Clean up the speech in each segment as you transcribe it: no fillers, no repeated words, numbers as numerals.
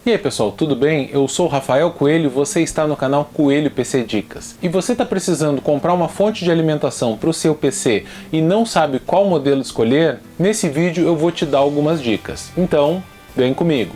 E aí pessoal, tudo bem? Eu sou o Rafael Coelho, você está no canal Coelho PC Dicas. E você está precisando comprar uma fonte de alimentação para o seu PC e não sabe qual modelo escolher? Nesse vídeo eu vou te dar algumas dicas. Então, vem comigo!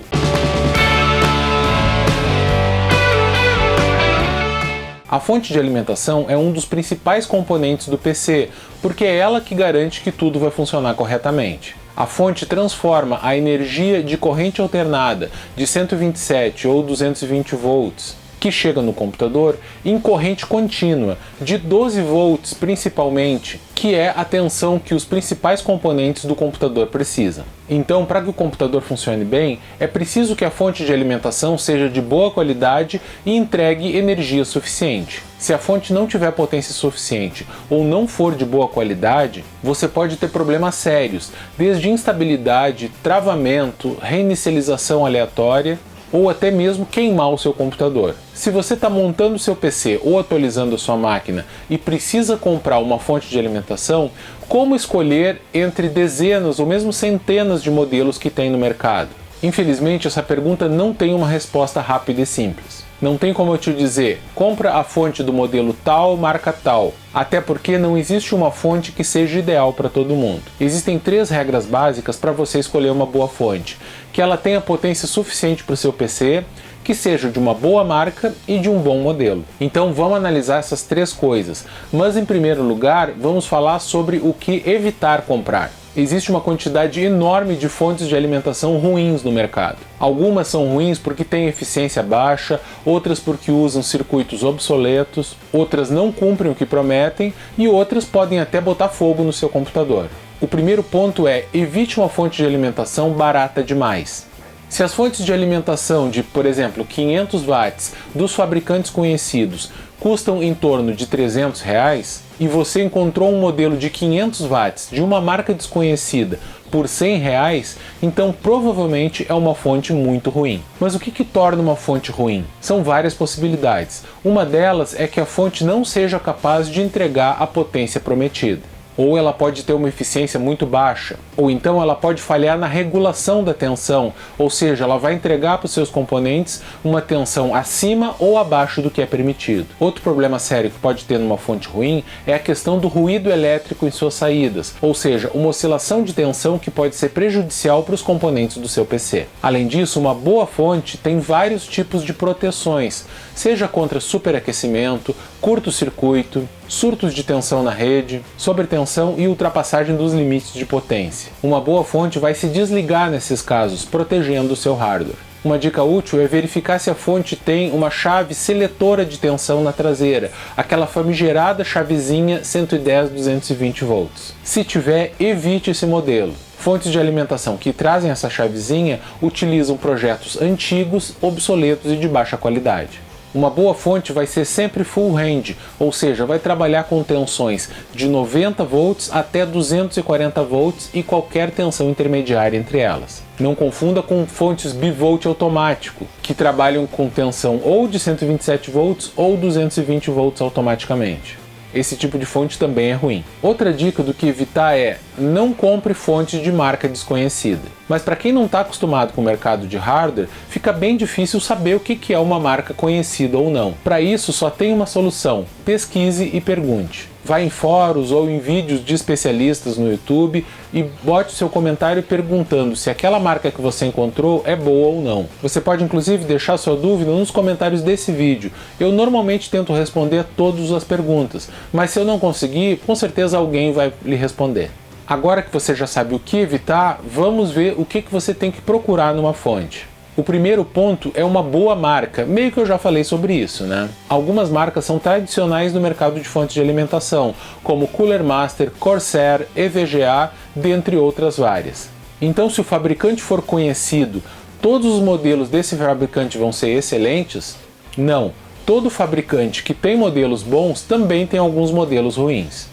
A fonte de alimentação é um dos principais componentes do PC, porque é ela que garante que tudo vai funcionar corretamente. A fonte transforma a energia de corrente alternada de 127 ou 220 volts que chega no computador em corrente contínua de 12 volts principalmente, que é a tensão que os principais componentes do computador precisam. Então, para que o computador funcione bem, é preciso que a fonte de alimentação seja de boa qualidade e entregue energia suficiente. Se a fonte não tiver potência suficiente ou não for de boa qualidade, você pode ter problemas sérios, desde instabilidade, travamento, reinicialização aleatória, ou até mesmo queimar o seu computador. Se você está montando o seu PC ou atualizando a sua máquina e precisa comprar uma fonte de alimentação, como escolher entre dezenas ou mesmo centenas de modelos que tem no mercado? Infelizmente, essa pergunta não tem uma resposta rápida e simples. Não tem como eu te dizer, compra a fonte do modelo tal, marca tal, até porque não existe uma fonte que seja ideal para todo mundo. Existem 3 regras básicas para você escolher uma boa fonte, que ela tenha potência suficiente para o seu PC, que seja de uma boa marca e de um bom modelo. Então vamos analisar essas 3 coisas, mas em primeiro lugar vamos falar sobre o que evitar comprar. Existe uma quantidade enorme de fontes de alimentação ruins no mercado. Algumas são ruins porque têm eficiência baixa, outras porque usam circuitos obsoletos, outras não cumprem o que prometem e outras podem até botar fogo no seu computador. O primeiro ponto é: evite uma fonte de alimentação barata demais. Se as fontes de alimentação de, por exemplo, 500 watts dos fabricantes conhecidos custam em torno de R$300 e você encontrou um modelo de 500 watts de uma marca desconhecida por R$100, então provavelmente é uma fonte muito ruim. Mas o que torna uma fonte ruim? São várias possibilidades. Uma delas é que a fonte não seja capaz de entregar a potência prometida. Ou ela pode ter uma eficiência muito baixa, ou então ela pode falhar na regulação da tensão, ou seja, ela vai entregar para os seus componentes uma tensão acima ou abaixo do que é permitido. Outro problema sério que pode ter numa fonte ruim é a questão do ruído elétrico em suas saídas, ou seja, uma oscilação de tensão que pode ser prejudicial para os componentes do seu PC. Além disso, uma boa fonte tem vários tipos de proteções, seja contra superaquecimento, curto-circuito, surtos de tensão na rede, sobretensão e ultrapassagem dos limites de potência. Uma boa fonte vai se desligar nesses casos, protegendo o seu hardware. Uma dica útil é verificar se a fonte tem uma chave seletora de tensão na traseira, aquela famigerada chavezinha 110-220 volts. Se tiver, evite esse modelo. Fontes de alimentação que trazem essa chavezinha utilizam projetos antigos, obsoletos e de baixa qualidade. Uma boa fonte vai ser sempre full range, ou seja, vai trabalhar com tensões de 90 volts até 240 volts e qualquer tensão intermediária entre elas. Não confunda com fontes bivolt automático, que trabalham com tensão ou de 127 volts ou 220 volts automaticamente. Esse tipo de fonte também é ruim. Outra dica do que evitar é: não compre fontes de marca desconhecida. Mas para quem não está acostumado com o mercado de hardware, fica bem difícil saber o que é uma marca conhecida ou não. Para isso só tem uma solução: pesquise e pergunte. Vá em fóruns ou em vídeos de especialistas no YouTube e bote seu comentário perguntando se aquela marca que você encontrou é boa ou não. Você pode inclusive deixar sua dúvida nos comentários desse vídeo. Eu normalmente tento responder a todas as perguntas, mas se eu não conseguir, com certeza alguém vai lhe responder. Agora que você já sabe o que evitar, vamos ver o que você tem que procurar numa fonte. O primeiro ponto é uma boa marca, meio que eu já falei sobre isso, né? Algumas marcas são tradicionais no mercado de fontes de alimentação, como Cooler Master, Corsair, EVGA, dentre outras várias. Então, se o fabricante for conhecido, todos os modelos desse fabricante vão ser excelentes? Não, todo fabricante que tem modelos bons também tem alguns modelos ruins.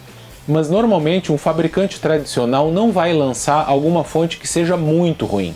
Mas normalmente um fabricante tradicional não vai lançar alguma fonte que seja muito ruim.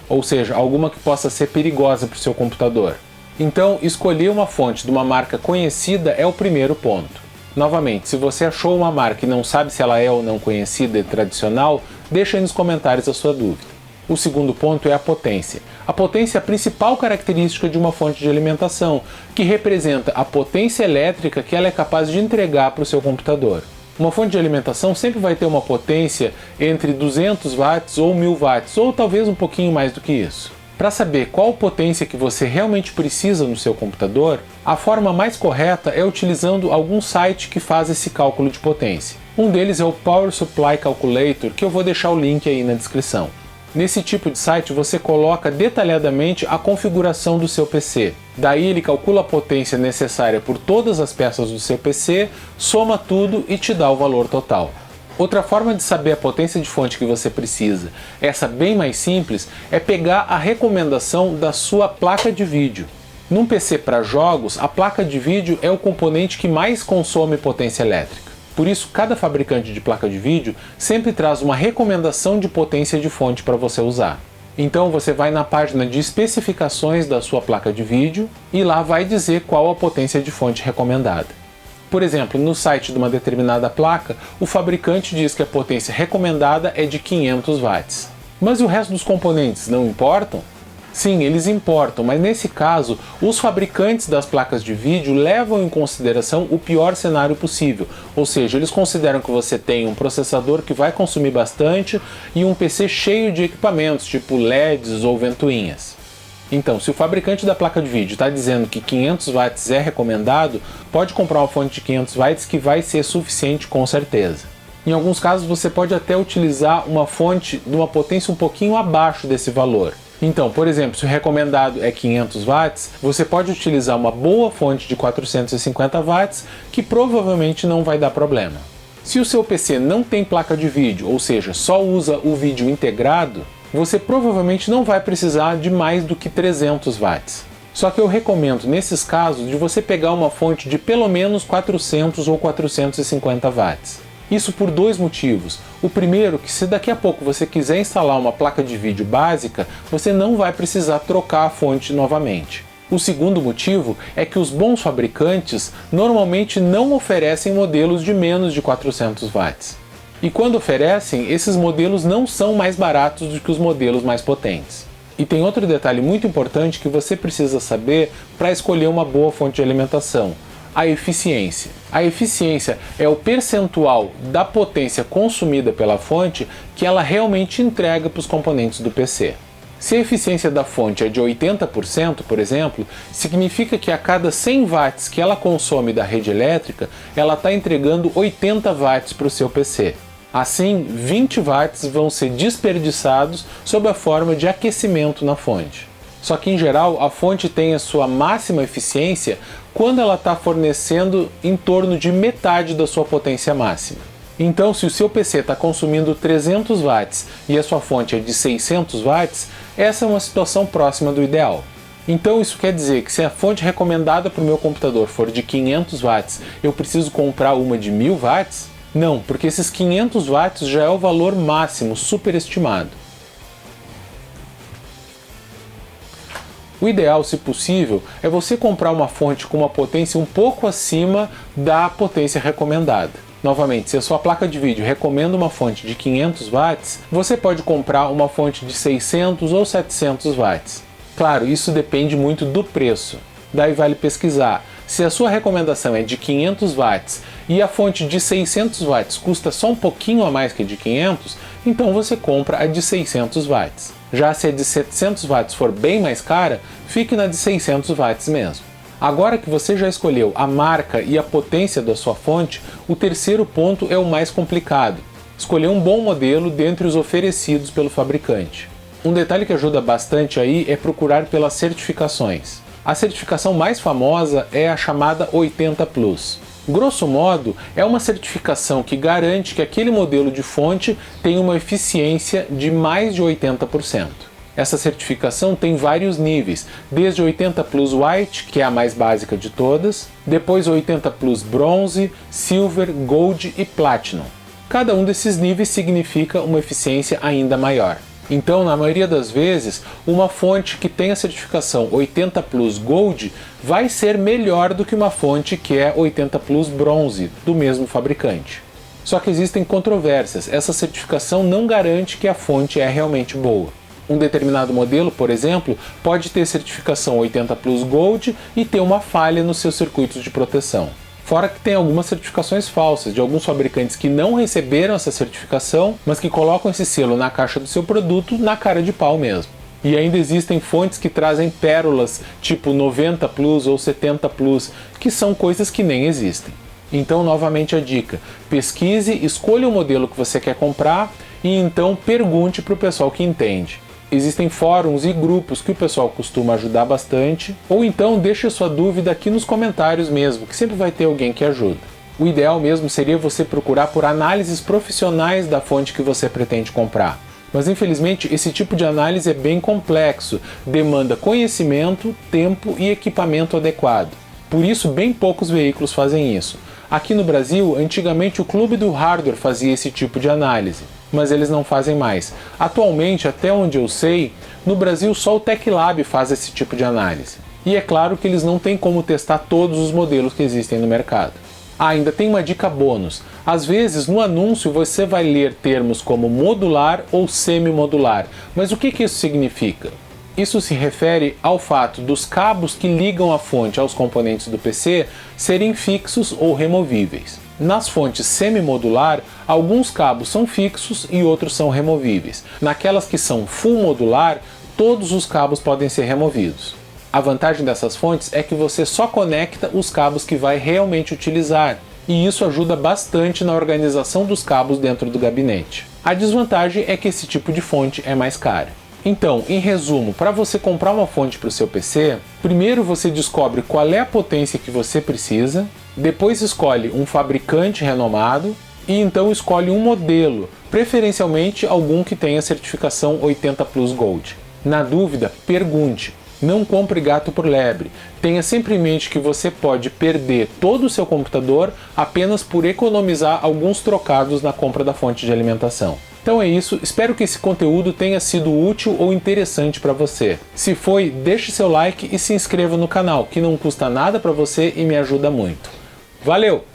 Ou seja, alguma que possa ser perigosa para o seu computador. Então, escolher uma fonte de uma marca conhecida é o primeiro ponto. Novamente, se você achou uma marca e não sabe se ela é ou não conhecida e tradicional, deixa aí nos comentários a sua dúvida. O segundo ponto é a potência. A potência é a principal característica de uma fonte de alimentação, que representa a potência elétrica que ela é capaz de entregar para o seu computador. Uma fonte de alimentação sempre vai ter uma potência entre 200 watts ou 1000 watts, ou talvez um pouquinho mais do que isso. Para saber qual potência que você realmente precisa no seu computador, a forma mais correta é utilizando algum site que faz esse cálculo de potência. Um deles é o Power Supply Calculator, que eu vou deixar o link aí na descrição. Nesse tipo de site você coloca detalhadamente a configuração do seu PC. Daí ele calcula a potência necessária por todas as peças do seu PC, soma tudo e te dá o valor total. Outra forma de saber a potência de fonte que você precisa, essa bem mais simples, é pegar a recomendação da sua placa de vídeo. Num PC para jogos, a placa de vídeo é o componente que mais consome potência elétrica. Por isso, cada fabricante de placa de vídeo sempre traz uma recomendação de potência de fonte para você usar. Então você vai na página de especificações da sua placa de vídeo e lá vai dizer qual a potência de fonte recomendada. Por exemplo, no site de uma determinada placa, o fabricante diz que a potência recomendada é de 500 watts. Mas e o resto dos componentes não importam? Sim, eles importam, mas nesse caso, os fabricantes das placas de vídeo levam em consideração o pior cenário possível, ou seja, eles consideram que você tem um processador que vai consumir bastante e um PC cheio de equipamentos, tipo LEDs ou ventoinhas. Então, se o fabricante da placa de vídeo está dizendo que 500 watts é recomendado, pode comprar uma fonte de 500 watts que vai ser suficiente com certeza. Em alguns casos, você pode até utilizar uma fonte de uma potência um pouquinho abaixo desse valor. Então, por exemplo, se o recomendado é 500 watts, você pode utilizar uma boa fonte de 450 watts, que provavelmente não vai dar problema. Se o seu PC não tem placa de vídeo, ou seja, só usa o vídeo integrado, você provavelmente não vai precisar de mais do que 300 watts. Só que eu recomendo, nesses casos, de você pegar uma fonte de pelo menos 400 ou 450 watts. Isso por dois motivos. O primeiro, que se daqui a pouco você quiser instalar uma placa de vídeo básica, você não vai precisar trocar a fonte novamente. O segundo motivo é que os bons fabricantes normalmente não oferecem modelos de menos de 400 watts. E quando oferecem, esses modelos não são mais baratos do que os modelos mais potentes. E tem outro detalhe muito importante que você precisa saber para escolher uma boa fonte de alimentação. A eficiência. A eficiência é o percentual da potência consumida pela fonte que ela realmente entrega para os componentes do PC. Se a eficiência da fonte é de 80%, por exemplo, significa que a cada 100 watts que ela consome da rede elétrica, ela está entregando 80 watts para o seu PC. Assim, 20 watts vão ser desperdiçados sob a forma de aquecimento na fonte. Só que, em geral, a fonte tem a sua máxima eficiência quando ela está fornecendo em torno de metade da sua potência máxima. Então, se o seu PC está consumindo 300 watts e a sua fonte é de 600 watts, essa é uma situação próxima do ideal. Então, isso quer dizer que se a fonte recomendada para o meu computador for de 500 watts, eu preciso comprar uma de 1000 watts? Não, porque esses 500 watts já é o valor máximo superestimado. O ideal, se possível, é você comprar uma fonte com uma potência um pouco acima da potência recomendada. Novamente, se a sua placa de vídeo recomenda uma fonte de 500 watts, você pode comprar uma fonte de 600 ou 700 watts. Claro, isso depende muito do preço. Daí vale pesquisar. Se a sua recomendação é de 500 watts e a fonte de 600 watts custa só um pouquinho a mais que a de 500, então você compra a de 600 watts. Já se a de 700 watts for bem mais cara, fique na de 600 watts mesmo. Agora que você já escolheu a marca e a potência da sua fonte, o terceiro ponto é o mais complicado. Escolher um bom modelo dentre os oferecidos pelo fabricante. Um detalhe que ajuda bastante aí é procurar pelas certificações. A certificação mais famosa é a chamada 80 Plus. Grosso modo, é uma certificação que garante que aquele modelo de fonte tem uma eficiência de mais de 80%. Essa certificação tem vários níveis, desde 80 Plus White, que é a mais básica de todas, depois 80 Plus Bronze, Silver, Gold e Platinum. Cada um desses níveis significa uma eficiência ainda maior. Então, na maioria das vezes, uma fonte que tem a certificação 80 Plus Gold vai ser melhor do que uma fonte que é 80 Plus Bronze, do mesmo fabricante. Só que existem controvérsias, essa certificação não garante que a fonte é realmente boa. Um determinado modelo, por exemplo, pode ter certificação 80 Plus Gold e ter uma falha nos seus circuitos de proteção. Fora que tem algumas certificações falsas, de alguns fabricantes que não receberam essa certificação, mas que colocam esse selo na caixa do seu produto na cara de pau mesmo. E ainda existem fontes que trazem pérolas tipo 90 Plus ou 70 Plus, que são coisas que nem existem. Então, novamente a dica, pesquise, escolha o modelo que você quer comprar e então pergunte para o pessoal que entende. Existem fóruns e grupos que o pessoal costuma ajudar bastante, ou então deixe sua dúvida aqui nos comentários mesmo, que sempre vai ter alguém que ajuda. O ideal mesmo seria você procurar por análises profissionais da fonte que você pretende comprar. Mas infelizmente esse tipo de análise é bem complexo, demanda conhecimento, tempo e equipamento adequado. Por isso bem poucos veículos fazem isso. Aqui no Brasil, antigamente o Clube do Hardware fazia esse tipo de análise, mas eles não fazem mais. Atualmente, até onde eu sei, no Brasil só o TecLab faz esse tipo de análise. E é claro que eles não têm como testar todos os modelos que existem no mercado. Ainda tem uma dica bônus. Às vezes, no anúncio, você vai ler termos como modular ou semi-modular. Mas o que isso significa? Isso se refere ao fato dos cabos que ligam a fonte aos componentes do PC serem fixos ou removíveis. Nas fontes semi-modular, alguns cabos são fixos e outros são removíveis. Naquelas que são full modular, todos os cabos podem ser removidos. A vantagem dessas fontes é que você só conecta os cabos que vai realmente utilizar, e isso ajuda bastante na organização dos cabos dentro do gabinete. A desvantagem é que esse tipo de fonte é mais cara. Então, em resumo, para você comprar uma fonte para o seu PC, primeiro você descobre qual é a potência que você precisa, depois escolhe um fabricante renomado e então escolhe um modelo, preferencialmente algum que tenha certificação 80 Plus Gold. Na dúvida, pergunte. Não compre gato por lebre. Tenha sempre em mente que você pode perder todo o seu computador apenas por economizar alguns trocados na compra da fonte de alimentação. Então é isso, espero que esse conteúdo tenha sido útil ou interessante para você. Se foi, deixe seu like e se inscreva no canal, que não custa nada para você e me ajuda muito. Valeu!